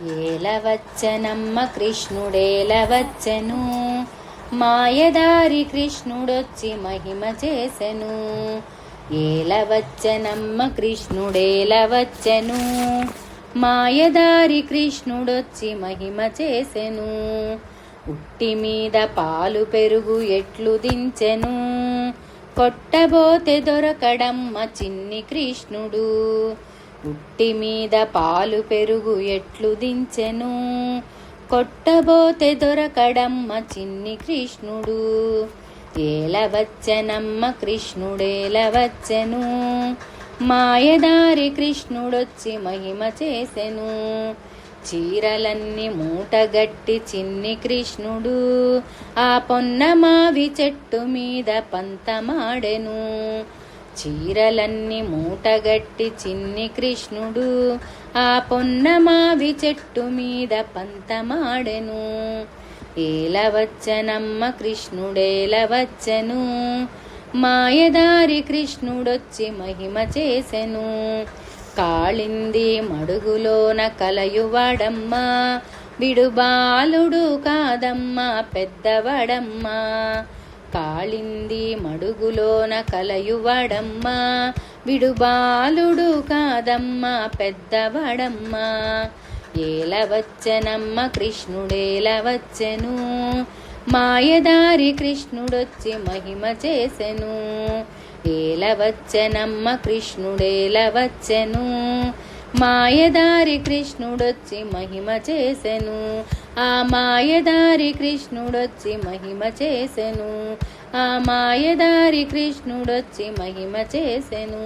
ఏలవచ్చనమ్మ కృష్ణుడేలవచ్చెను, మాయదారి కృష్ణుడొచ్చి మహిమ చేసెను. ఏలవచ్చనమ్మ కృష్ణుడేలవచ్చెను, మాయదారి కృష్ణుడొచ్చి మహిమ చేసెను. ఉట్టి మీద పాలు పెరుగు ఎట్లు దించెను, కొట్టబోతే దొరకడమ్మ చిన్ని కృష్ణుడు. ఉట్టి మీద పాలు పెరుగు ఎట్లు దించెను, కొట్టబోతే దొరకడమ్మ చిన్ని కృష్ణుడు. ఏలవచ్చెనమ్మ కృష్ణుడేలవచ్చెను, మాయదారి కృష్ణుడొచ్చి మహిమ చేసెను. చీరలన్నీ మూటగట్టి చిన్ని కృష్ణుడు ఆ పొన్నమావి చెట్టు మీద పంతమాడెను. చీరలన్నీ మూటగట్టి చిన్ని కృష్ణుడు ఆ పొన్నమావి చెట్టు మీద పంతమాడెను. ఏలవచ్చనమ్మ కృష్ణుడేలవచ్చెను, మాయదారి కృష్ణుడొచ్చి మహిమ చేసెను. కాళింది మడుగులోన కలయువాడమ్మ, విడుబాలుడు కాదమ్మ పెద్దవాడమ్మ. కాళింది మడుగులోన కలయువాడమ్మ, విడుబాలుడు కాదమ్మ పెద్దవాడమ్మ. ఏలవచ్చెనమ్మ కృష్ణుడేలవచ్చెను, మాయదారి కృష్ణుడొచ్చి మహిమ చేసెను. ఏలవచ్చెనమ్మ కృష్ణుడేలవచ్చెను, మాయదారి కృష్ణుడొచ్చి మహిమ చేసెను. ఆ మాయదారి కృష్ణుడొచ్చి మహిమ చేసెను. ఆ మాయదారి కృష్ణుడొచ్చి మహిమ చేసెను.